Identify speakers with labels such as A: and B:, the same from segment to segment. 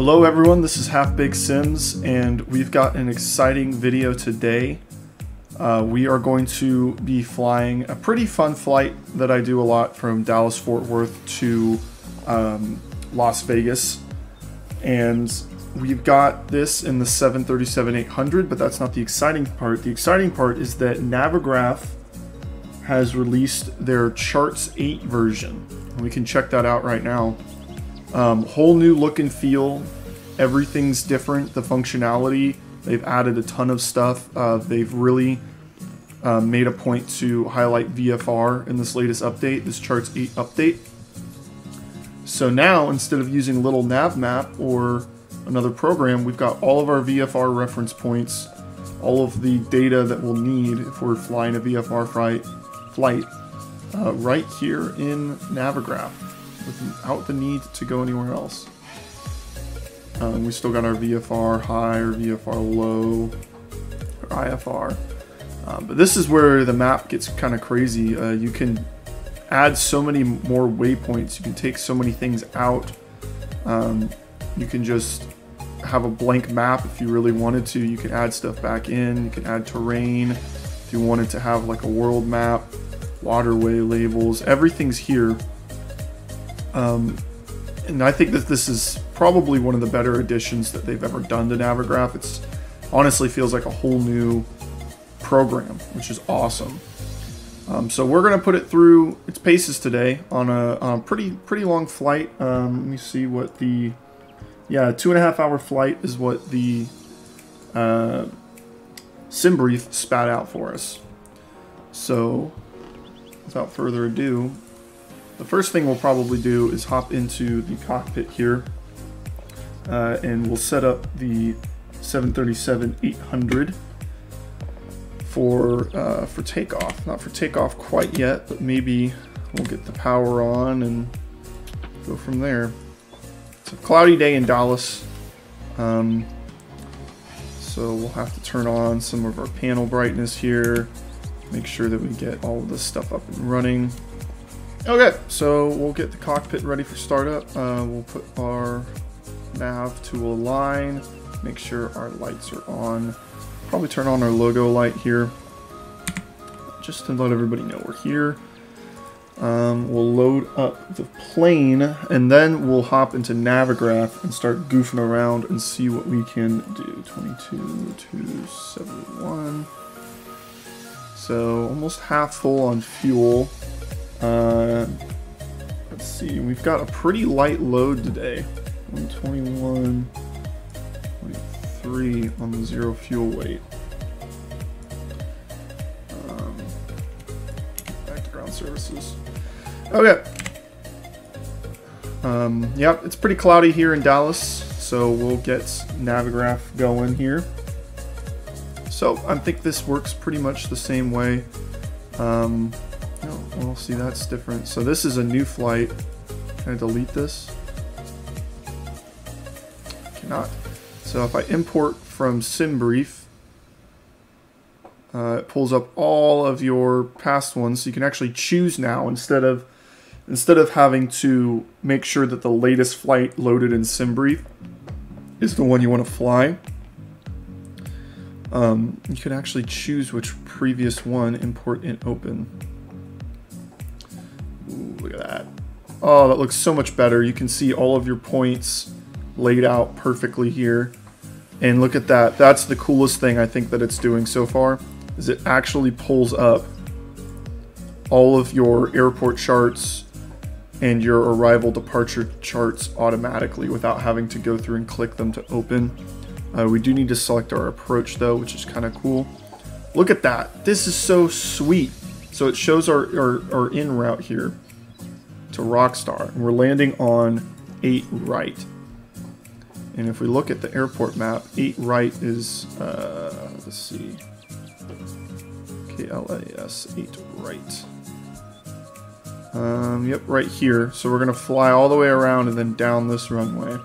A: Hello everyone, this is Half Big Sims, and we've got an exciting video today. We are going to be flying a pretty fun flight that I do a lot from Dallas-Fort Worth to Las Vegas. And we've got this in the 737-800, but that's not the exciting part. The exciting part is that Navigraph has released their Charts 8 version. And we can check that out right now. Whole new look and feel. Everything's different. The functionality, they've added a ton of stuff. They've really made a point to highlight VFR in this latest update, this Charts 8 update. So now, instead of using a little nav map or another program, we've got all of our VFR reference points, all of the data that we'll need if we're flying a VFR flight right here in Navigraph, without the need to go anywhere else. We still got our VFR high or VFR low or IFR. But this is where the map gets kind of crazy. You can add so many more waypoints. You can take so many things out. You can just have a blank map if you really wanted to. You can add stuff back in. You can add terrain if you wanted to have like a world map, waterway labels. Everything's here. And I think that this is probably one of the better additions that they've ever done to Navigraph. It's honestly feels like a whole new program, which is awesome. So we're gonna put it through its paces today on a pretty long flight. Let me see what the 2.5 hour flight is what the sim brief spat out for us. So without further ado, the first thing we'll probably do is hop into the cockpit here, and we'll set up the 737-800 for takeoff. Not for takeoff quite yet, but maybe we'll get the power on and go from there. It's a cloudy day in Dallas, so we'll have to turn on some of our panel brightness here, make sure that we get all of this stuff up and running. Okay, so we'll get the cockpit ready for startup. We'll put our nav to align, make sure our lights are on. Probably turn on our logo light here, just to let everybody know we're here. We'll load up the plane, and then we'll hop into Navigraph and start goofing around and see what we can do. 22,271. So almost half full on fuel. Let's see, we've got a pretty light load today. 121.3 on the zero fuel weight. Back to ground services. Okay. Yep, it's pretty cloudy here in Dallas, so we'll get Navigraph going here. So I think this works pretty much the same way. Oh, well, see, that's different. So this is a new flight. Can I delete this? I cannot. So if I import from SimBrief, it pulls up all of your past ones. So you can actually choose now instead of having to make sure that the latest flight loaded in SimBrief is the one you want to fly. You can actually choose which previous one, import and open. Ooh, look at that. Oh, that looks so much better. You can see all of your points laid out perfectly here. And look at that. That's the coolest thing I think that it's doing so far, is it actually pulls up all of your airport charts and your arrival departure charts automatically without having to go through and click them to open. We do need to select our approach though, which is kind of cool. Look at that. This is so sweet. So it shows our en route here to Rockstar, and we're landing on 8 right. And if we look at the airport map, 8 right is, let's see, KLAS 8 right. Yep, right here. So we're gonna fly all the way around and then down this runway.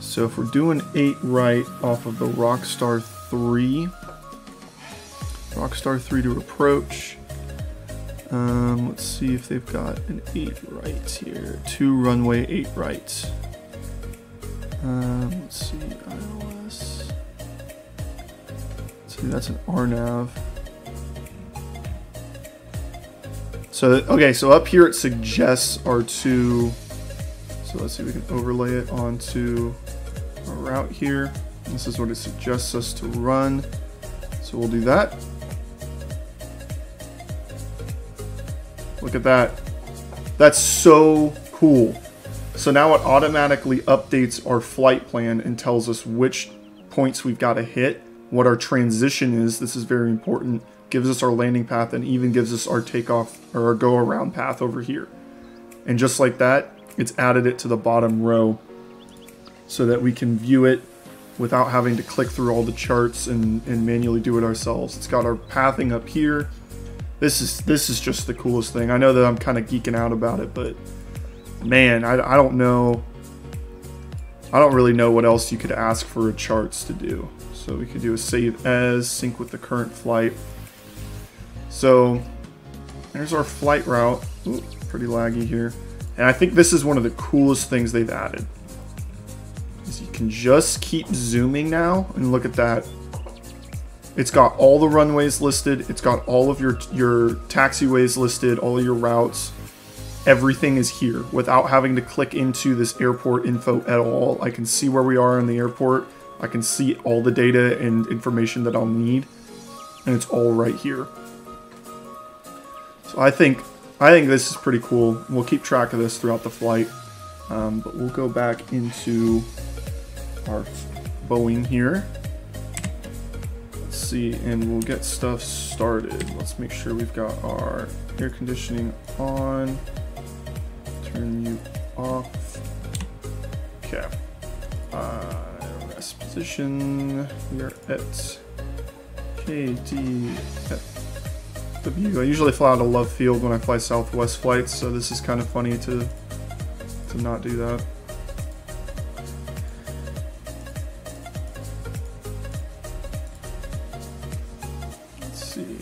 A: So if we're doing 8 right off of the Rockstar 3 to approach. Let's see if they've got an 8 right here. 2 runway 8 right. Let's see, iOS. See, that's an RNAV. So, okay, so up here it suggests our two. So let's see, we can overlay it onto our route here. This is what it suggests us to run. So we'll do that. Look at that. That's so cool. So now it automatically updates our flight plan and tells us which points we've got to hit, what our transition is. This is very important. Gives us our landing path and even gives us our takeoff or our go around path over here. And just like that, it's added it to the bottom row so that we can view it without having to click through all the charts and manually do it ourselves. It's got our pathing up here. This is just the coolest thing. I know that I'm kind of geeking out about it, but man, I don't know. I don't really know what else you could ask for charts to do. So we could do a save as, sync with the current flight. So there's our flight route. Ooh, pretty laggy here. And I think this is one of the coolest things they've added. Is you can just keep zooming now and look at that. It's got all the runways listed. It's got all of your taxiways listed, all of your routes. Everything is here without having to click into this airport info at all. I can see where we are in the airport. I can see all the data and information that I'll need. And it's all right here. So I think this is pretty cool. We'll keep track of this throughout the flight. But we'll go back into our Boeing here. Let's see, and we'll get stuff started. Let's make sure we've got our air conditioning on. Turn you off. Okay. Rest position. We are at KDFW. I usually fly out of Love Field when I fly Southwest flights, so this is kind of funny to not do that. Let's see.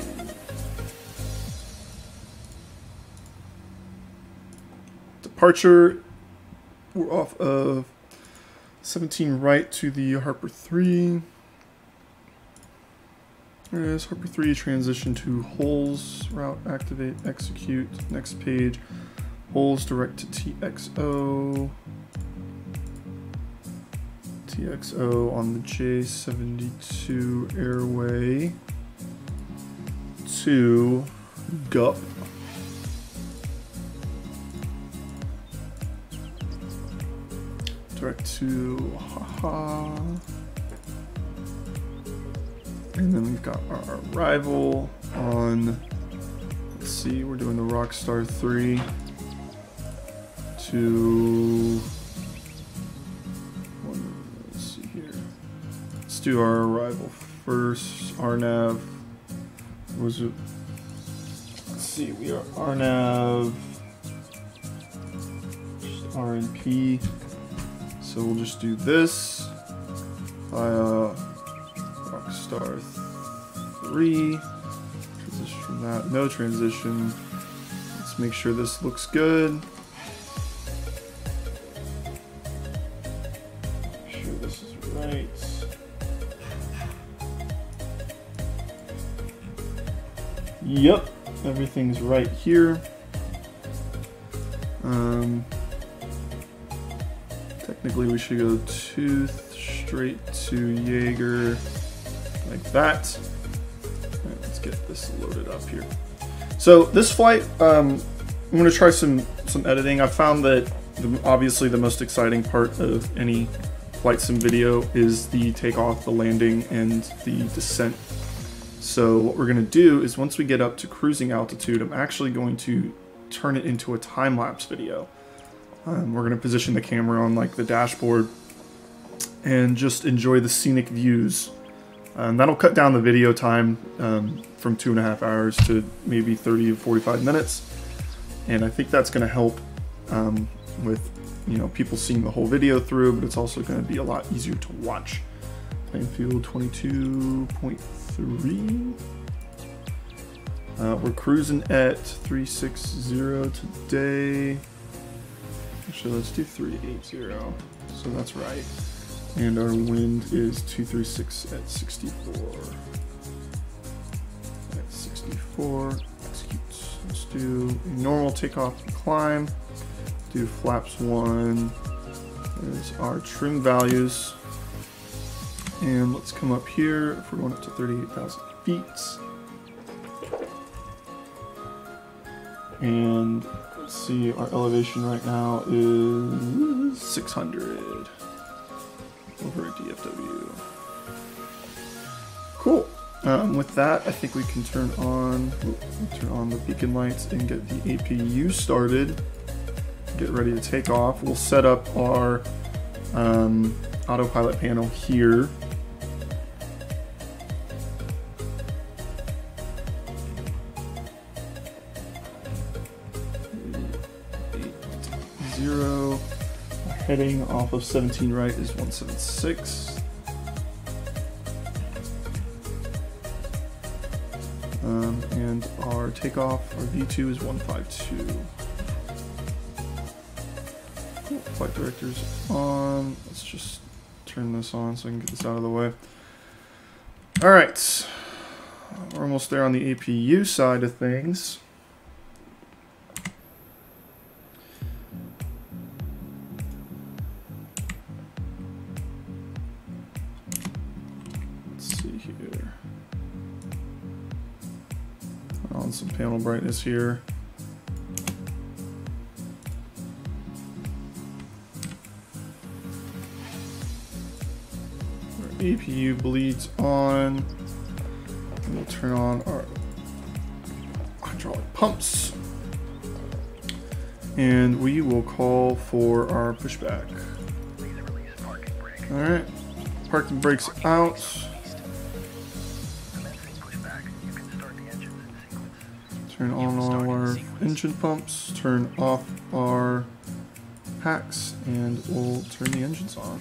A: Departure. We're off of 17 right to the Harper 3. There it is, Harper 3, transition to holes, route, activate, execute, next page, holes direct to TXO, TXO on the J72 airway to GUP. Direct to haha. And then we've got our arrival on, let's see, we're doing the Rockstar 3 to, let's see here. Let's do our arrival first. RNAV, was it? Let's see, we are RNAV, RNP. So we'll just do this via Rockstar 3, transition from that, no transition. Let's make sure this looks good. Make sure this is right. Yep, everything's right here. Technically we should go tooth straight to Jaeger. Like that. Right, let's get this loaded up here. So this flight, I'm going to try some editing. I found that obviously the most exciting part of any flight sim video is the takeoff, the landing, and the descent. So what we're going to do is once we get up to cruising altitude, I'm actually going to turn it into a time-lapse video. We're going to position the camera on like the dashboard and just enjoy the scenic views. That'll cut down the video time from 2.5 hours to maybe 30 to 45 minutes. And I think that's going to help with, you know, people seeing the whole video through, but it's also going to be a lot easier to watch. Plane fuel 22.3. We're cruising at 360 today. Actually, let's do 380. So that's right. And our wind is 236 at 64. At 64, execute. Let's do a normal takeoff and climb. Do flaps 1. There's our trim values. And let's come up here if we're going up to 38,000 feet. And let's see, our elevation right now is 600 over at DFW. Cool. With that, I think we can turn on the beacon lights and get the APU started. Get ready to take off. We'll set up our autopilot panel here. Heading off of 17 right is 176. And our takeoff, our V2 is 152. Cool. Flight director's on. Let's just turn this on so I can get this out of the way. All right, we're almost there on the APU side of things. On some panel brightness here. Our APU bleeds on. And we'll turn on our hydraulic pumps. And we will call for our pushback. Alright, parking brakes out. Turn on all our engine pumps, turn off our packs, and we'll turn the engines on.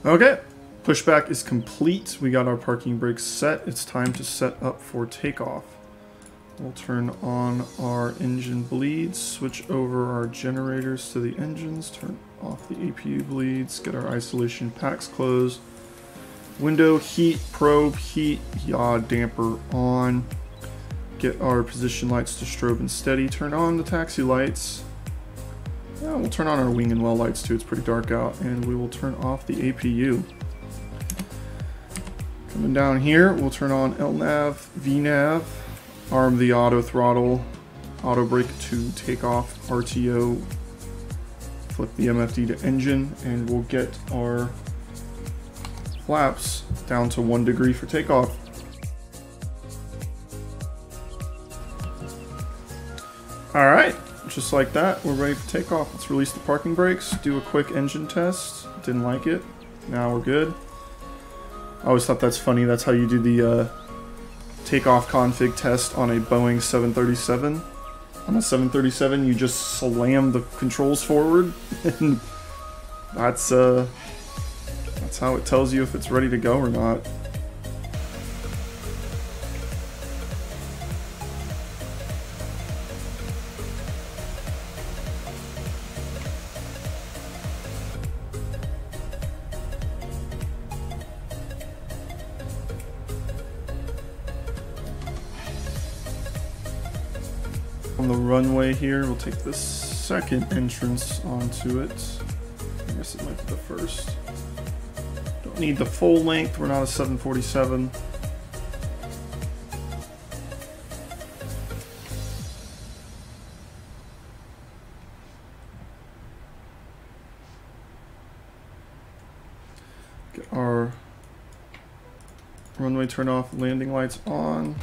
A: Okay, pushback is complete. We got our parking brakes set. It's time to set up for takeoff. We'll turn on our engine bleeds, switch over our generators to the engines, turn off the APU bleeds, get our isolation packs closed, window heat, probe heat, yaw damper on, get our position lights to strobe and steady, turn on the taxi lights. Yeah, we'll turn on our wing and well lights too, it's pretty dark out, and we will turn off the APU. Coming down here, we'll turn on LNAV, VNAV, arm the auto throttle, auto brake to take off, RTO, flip the MFD to engine, and we'll get our flaps down to 1 degree for takeoff. All right. Just like that, we're ready for takeoff. Let's release the parking brakes, do a quick engine test. Didn't like it. Now we're good. I always thought that's funny. That's how you do the takeoff config test on a Boeing 737. On a 737, you just slam the controls forward, and that's how it tells you if it's ready to go or not. On the runway here, we'll take the second entrance onto it. I guess it might be the first. Don't need the full length, we're not a 747. our runway turn off, landing lights on.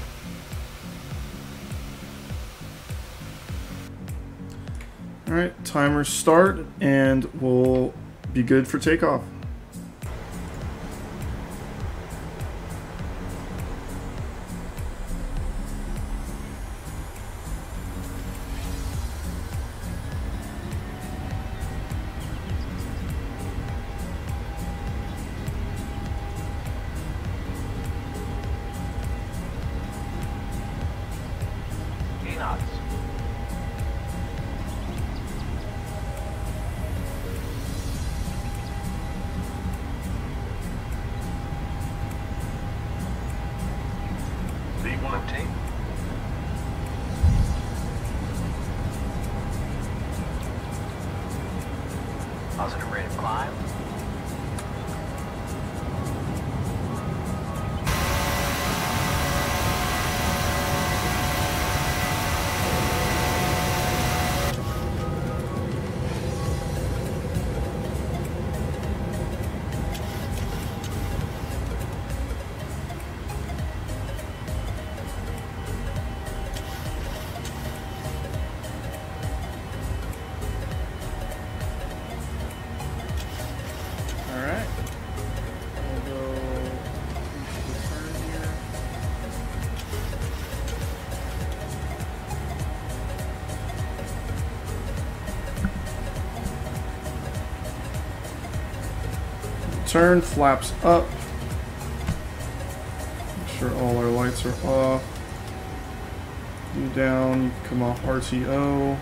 A: Alright, timer start, and we'll be good for takeoff.
B: Knots. B1 tape. Positive rate of climb.
A: Turn, flaps up. Make sure all our lights are off. You down, you can come off RTO.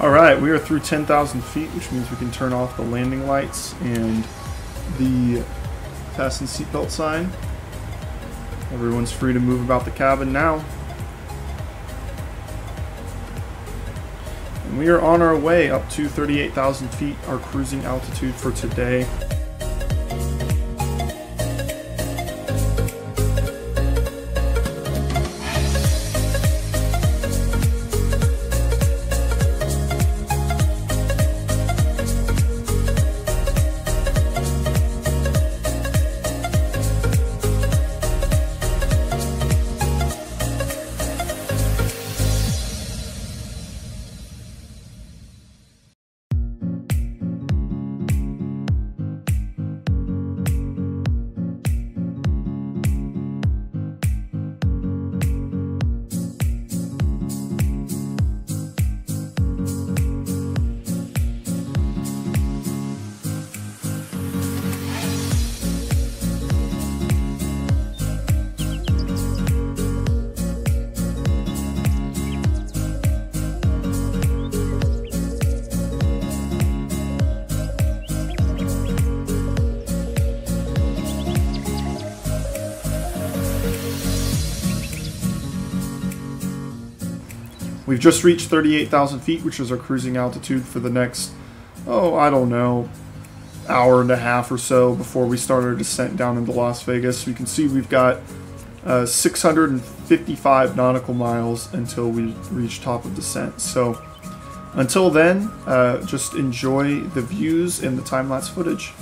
A: Alright, we are through 10,000 feet, which means we can turn off the landing lights and the fasten seatbelt sign. Everyone's free to move about the cabin now. And we are on our way up to 38,000 feet, our cruising altitude for today. We've just reached 38,000 feet, which is our cruising altitude for the next, I don't know, hour and a half or so before we start our descent down into Las Vegas. You can see we've got 655 nautical miles until we reach top of descent. So until then, just enjoy the views and the time-lapse footage.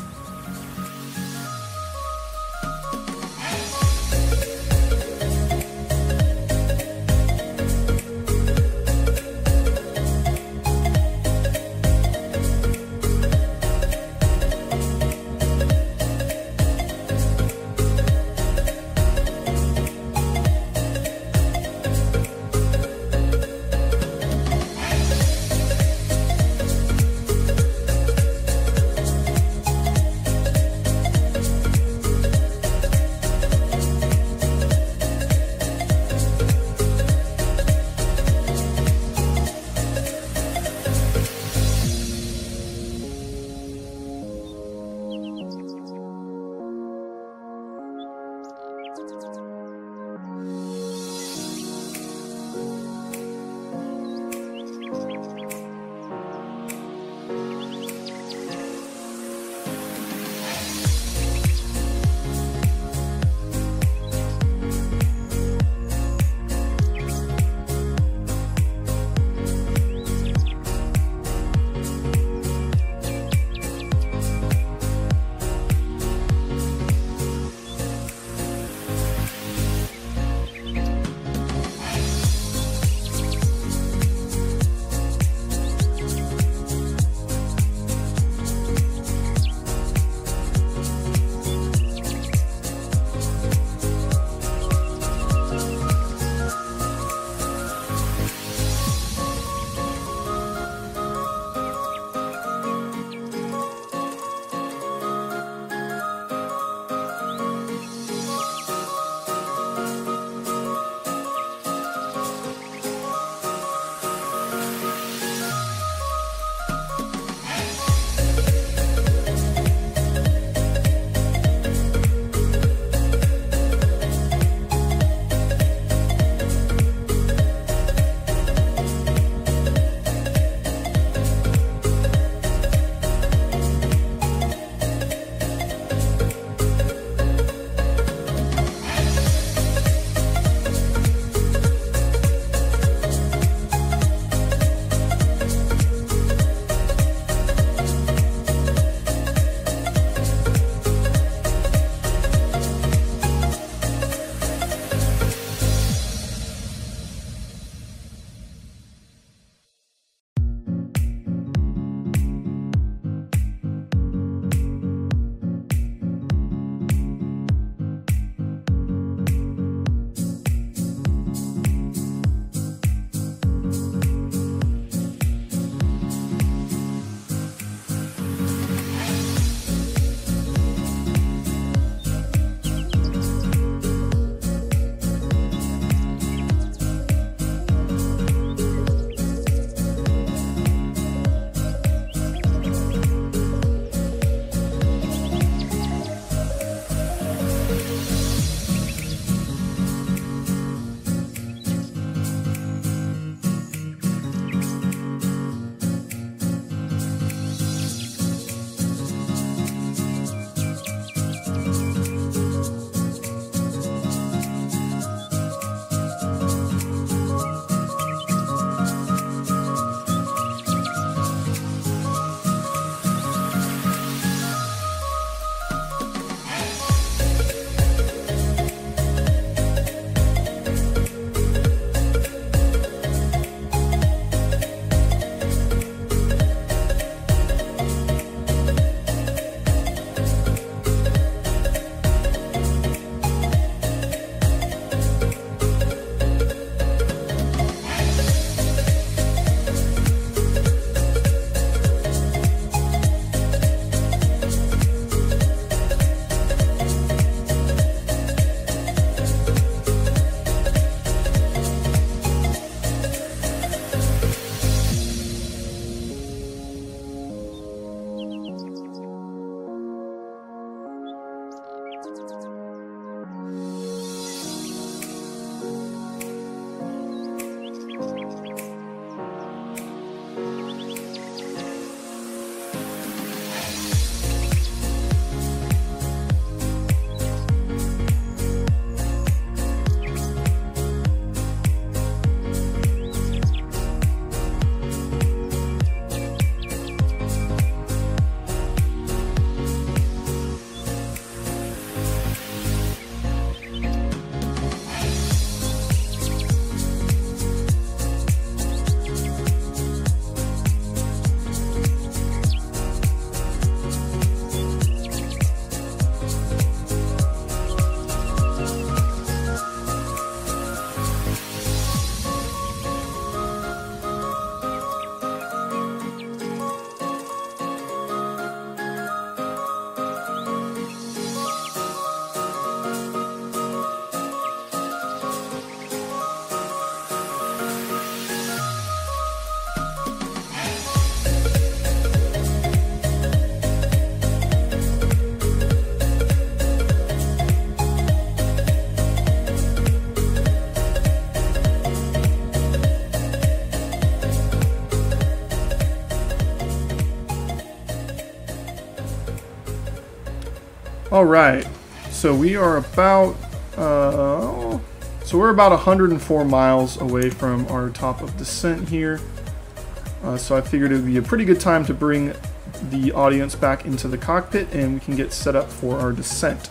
A: All right, so we are about we're about 104 miles away from our top of descent here. So I figured it would be a pretty good time to bring the audience back into the cockpit and we can get set up for our descent.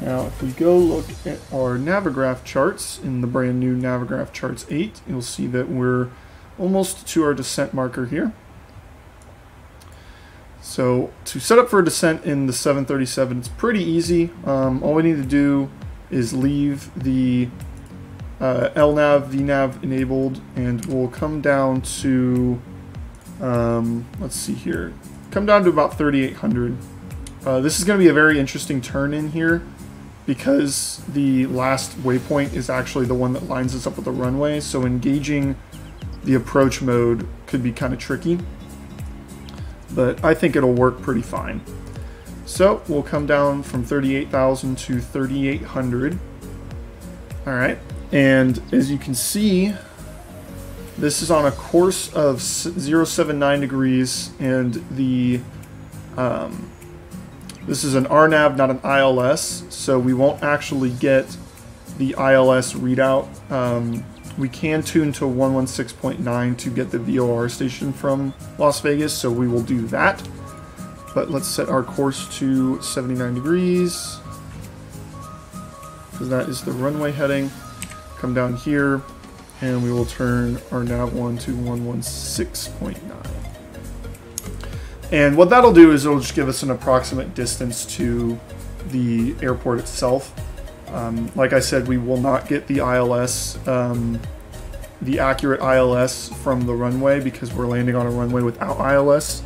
A: Now, if we go look at our Navigraph charts in the brand new Navigraph Charts 8, you'll see that we're almost to our descent marker here. So to set up for a descent in the 737, it's pretty easy. All we need to do is leave the LNAV, VNAV enabled, and we'll come down to, let's see here, come down to about 3,800. This is going to be a very interesting turn in here because the last waypoint is actually the one that lines us up with the runway, so engaging the approach mode could be kind of tricky, but I think it'll work pretty fine. So we'll come down from 38,000 to 3,800. All right, and as you can see, this is on a course of 079 degrees, and the this is an RNAV, not an ILS, so we won't actually get the ILS readout. We can tune to 116.9 to get the VOR station from Las Vegas, so we will do that. But let's set our course to 79 degrees, because that is the runway heading. Come down here, and we will turn our nav1 to 116.9. And what that'll do is it'll just give us an approximate distance to the airport itself. Like I said, we will not get the ILS, the accurate ILS from the runway because we're landing on a runway without ILS.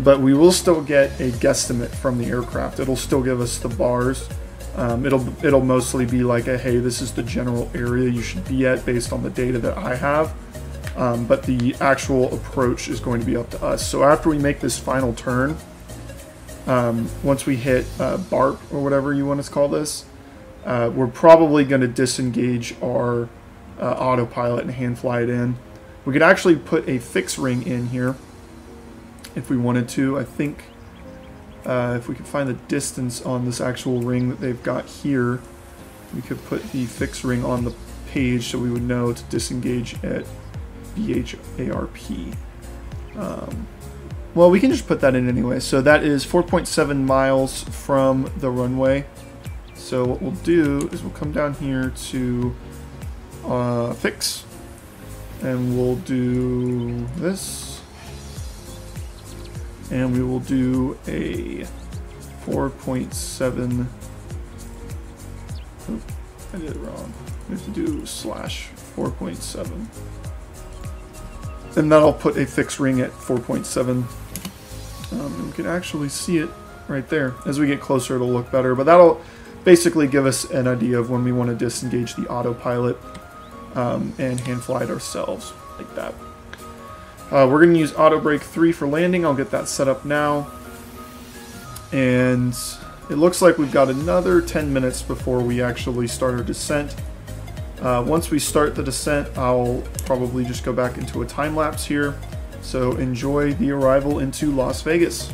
A: But we will still get a guesstimate from the aircraft. It'll still give us the bars. It'll mostly be like a, hey, this is the general area you should be at based on the data that I have. But the actual approach is going to be up to us. So after we make this final turn, once we hit BARP or whatever you want to call this, we're probably going to disengage our autopilot and hand fly it in. We could actually put a fix ring in here if we wanted to. I think if we could find the distance on this actual ring that they've got here, we could put the fix ring on the page so we would know to disengage at BHARP. Well, we can just put that in anyway. So that is 4.7 miles from the runway. So what we'll do is we'll come down here to fix, and we'll do this. And we will do a 4.7. Oh, I did it wrong. We have to do /4.7. And that'll put a fixed ring at 4.7. And we can actually see it right there. As we get closer, it'll look better. But that'll basically give us an idea of when we want to disengage the autopilot and hand fly it ourselves, like that. We're going to use auto brake 3 for landing. I'll get that set up now. And it looks like we've got another 10 minutes before we actually start our descent. Once we start the descent, I'll probably just go back into a time lapse here. So enjoy the arrival into Las Vegas.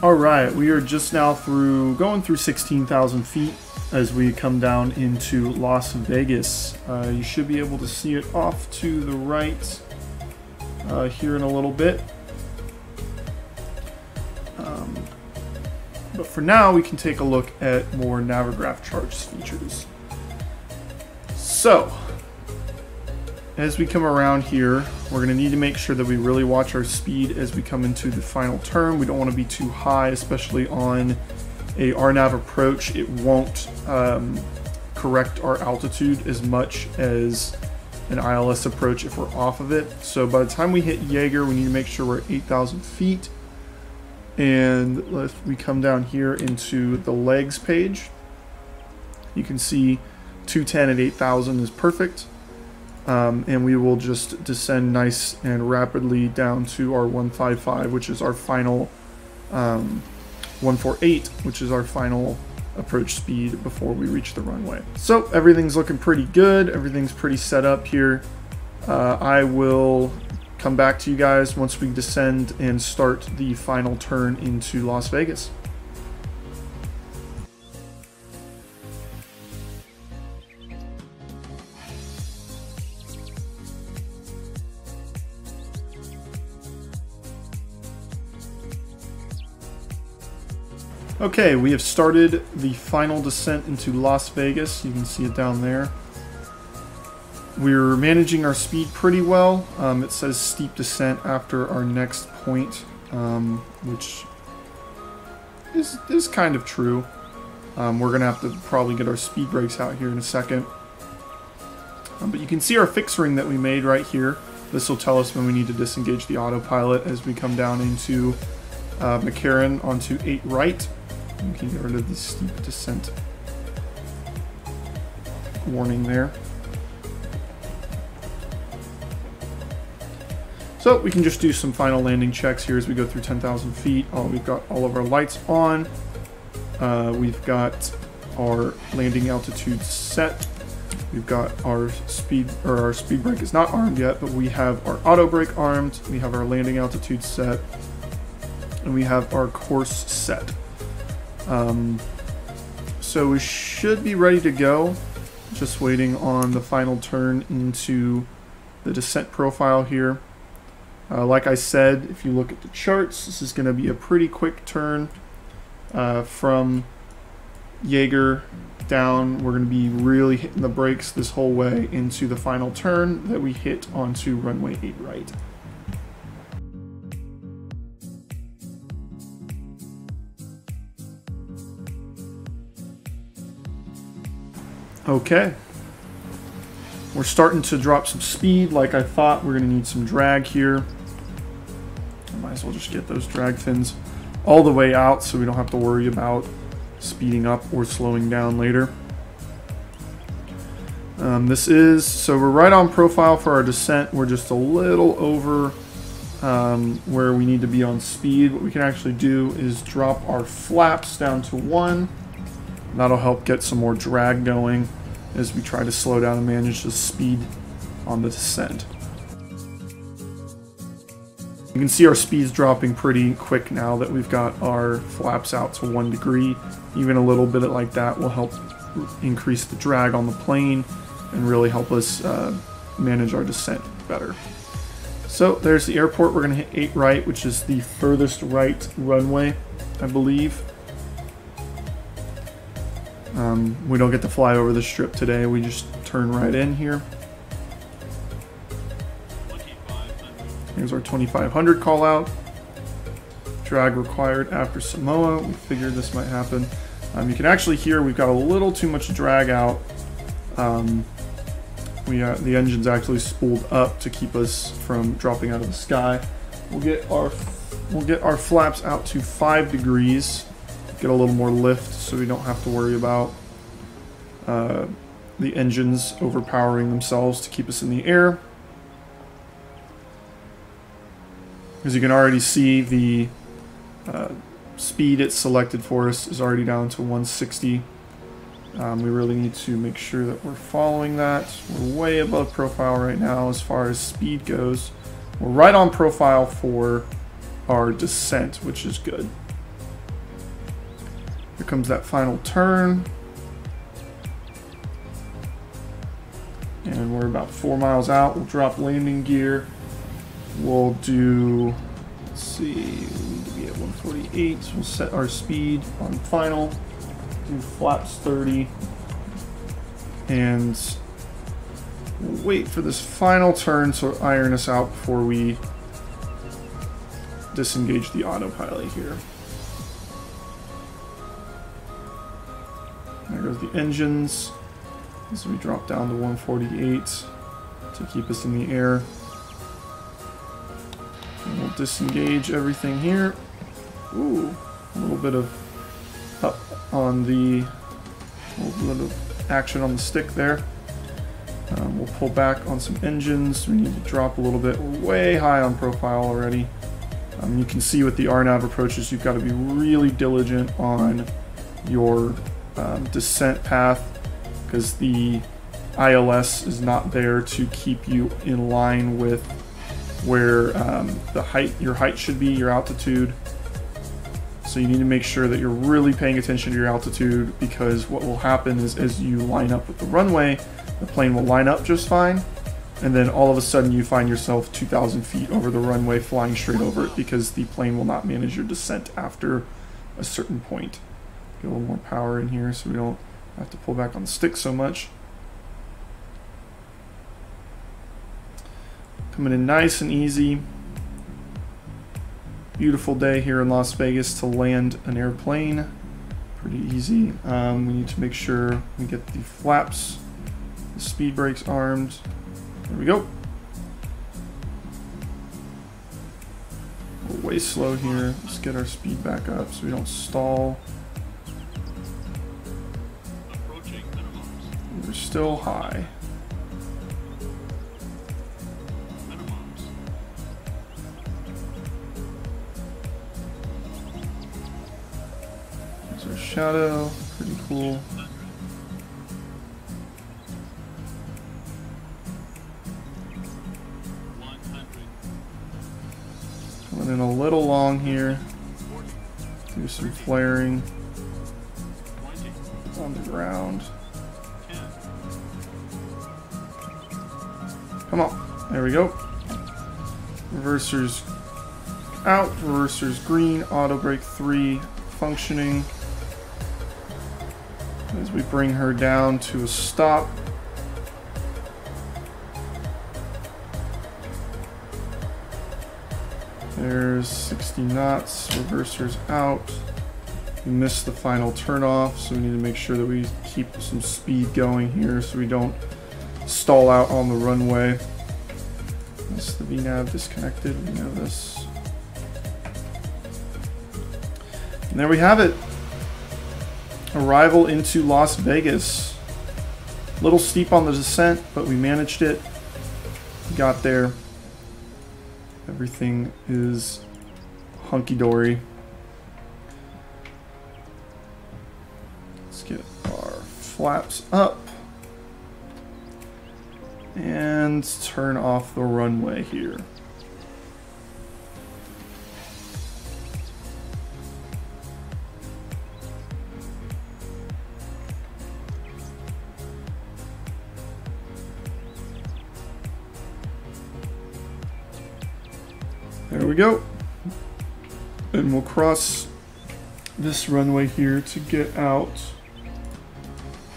A: Alright, we are just now going through 16,000 feet as we come down into Las Vegas. You should be able to see it off to the right here in a little bit. But for now, we can take a look at more Navigraph charts features. So, as we come around here, we're going to need to make sure that we really watch our speed as we come into the final turn. We don't want to be too high, especially on a RNAV approach. It won't correct our altitude as much as an ILS approach if we're off of it. So by the time we hit Jaeger, we need to make sure we're at 8,000 feet. And if we come down here into the legs page, you can see 210 at 8,000 is perfect. And we will just descend nice and rapidly down to our 155, which is our final 148, which is our final approach speed before we reach the runway. So everything's looking pretty good. Everything's pretty set up here. I will come back to you guys once we descend and start the final turn into Las Vegas. Okay, we have started the final descent into Las Vegas. You can see it down there. We're managing our speed pretty well. It says steep descent after our next point, which is kind of true. We're going to have to probably get our speed brakes out here in a second. But you can see our fix ring that we made right here. This will tell us when we need to disengage the autopilot as we come down into McCarran onto 8 right. We can get rid of the steep descent warning there. So we can just do some final landing checks here as we go through 10,000 feet. We've got all of our lights on. We've got our landing altitude set. We've got our speed brake is not armed yet, but we have our auto brake armed. We have our landing altitude set, and we have our course set. So we should be ready to go. Just waiting on the final turn into the descent profile here. Like I said, if you look at the charts, this is going to be a pretty quick turn from Jaeger down. We're going to be really hitting the brakes this whole way into the final turn that we hit onto runway 8 right. Okay, we're starting to drop some speed like I thought. We're going to need some drag here. I might as well just get those drag fins all the way out so we don't have to worry about speeding up or slowing down later. So we're right on profile for our descent. We're just a little over where we need to be on speed. What we can actually do is drop our flaps down to 1. That'll help get some more drag going as we try to slow down and manage the speed on the descent. You can see our speed's dropping pretty quick now that we've got our flaps out to 1 degree. Even a little bit like that will help increase the drag on the plane and really help us manage our descent better. So there's the airport. We're going to hit 8 right, which is the furthest right runway, I believe. We don't get to fly over the strip today. We just turn right in here. Here's our 2500 call out. Drag required after Samoa. We figured this might happen. You can actually hear we've got a little too much drag out. The engine's actually spooled up to keep us from dropping out of the sky. We'll get our flaps out to 5 degrees. Get a little more lift so we don't have to worry about the engines overpowering themselves to keep us in the air. As you can already see, the speed it's selected for us is already down to 160. We really need to make sure that we're following that. We're way above profile right now as far as speed goes. We're right on profile for our descent, which is good. Here comes that final turn. And we're about 4 miles out. We'll drop landing gear. We'll do, let's see, we need to be at 148. So we'll set our speed on final. Do flaps 30. And we'll wait for this final turn to iron us out before we disengage the autopilot here. There goes the engines. So we drop down to 148 to keep us in the air. And we'll disengage everything here. Ooh, a little bit of up on the, a little bit of action on the stick there. We'll pull back on some engines. We need to drop a little bit. We're way high on profile already. You can see with the RNAV approaches, you've got to be really diligent on your descent path, because the ILS is not there to keep you in line with where your height should be, your altitude. So you need to make sure that you're really paying attention to your altitude, because what will happen is as you line up with the runway, the plane will line up just fine, and then all of a sudden you find yourself 2,000 feet over the runway flying straight over it, because the plane will not manage your descent after a certain point. Get a little more power in here so we don't have to pull back on the stick so much. Coming in nice and easy. Beautiful day here in Las Vegas to land an airplane. Pretty easy. We need to make sure we get the flaps, the speed brakes armed. There we go. We're way slow here. Let's get our speed back up so we don't stall. We're still high. There's our shadow. Pretty cool. Coming in a little long here. Do some flaring on the ground. Come on, there we go. Reversers out, reversers green, auto brake 3 functioning. As we bring her down to a stop. There's 60 knots, reversers out. We missed the final turnoff, so we need to make sure that we keep some speed going here so we don't stall out on the runway. That's the VNAV disconnected, we know this. And there we have it. Arrival into Las Vegas. A little steep on the descent, but we managed it. We got there. Everything is hunky-dory. Let's get our flaps up. And turn off the runway here. There we go. And we'll cross this runway here to get out.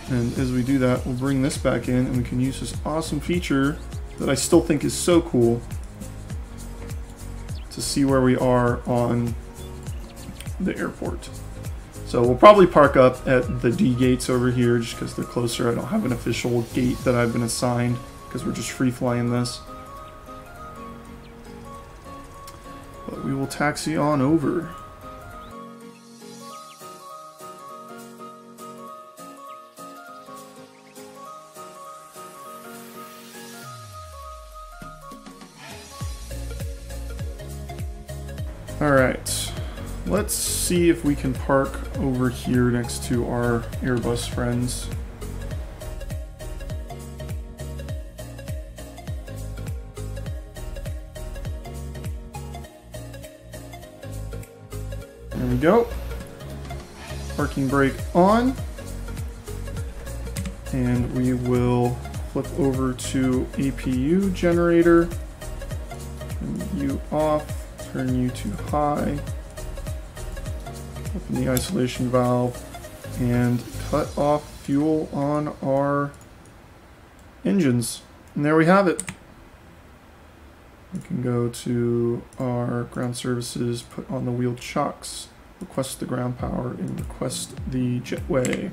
A: And as we do that, we'll bring this back in and we can use this awesome feature that I still think is so cool to see where we are on the airport. So we'll probably park up at the D gates over here just because they're closer. I don't have an official gate that I've been assigned because we're just free flying this. But we will taxi on over. Alright, let's see if we can park over here next to our Airbus friends. There we go. parking brake on. And we will flip over to APU generator. Turn you off, turn you to high. Open the isolation valve and cut off fuel on our engines. And there we have it. We can go to our ground services, put on the wheel chocks, request the ground power, and request the jetway.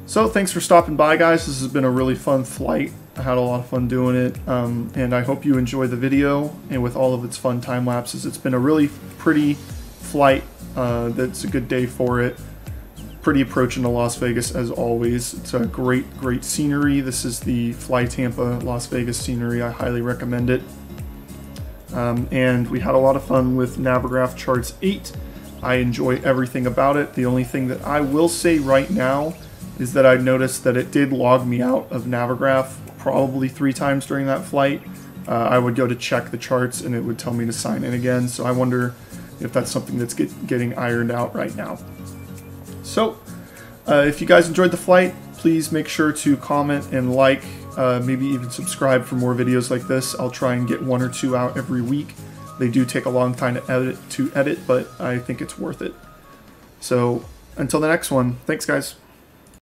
A: So thanks for stopping by, guys. This has been a really fun flight. I had a lot of fun doing it, and I hope you enjoy the video and with all of its fun time lapses. It's been a really pretty flight. That's a good day for it. Pretty approach into Las Vegas as always. It's a great scenery. This is the Fly Tampa Las Vegas scenery. I highly recommend it. And we had a lot of fun with Navigraph Charts 8. I enjoy everything about it. The only thing that I will say right now is that I noticed that it did log me out of Navigraph probably 3 times during that flight. I would go to check the charts and it would tell me to sign in again. So I wonder if that's something that's getting ironed out right now. So if you guys enjoyed the flight, please make sure to comment and like, maybe even subscribe for more videos like this. I'll try and get 1 or 2 out every week. They do take a long time to edit, but I think it's worth it. So until the next one, thanks guys.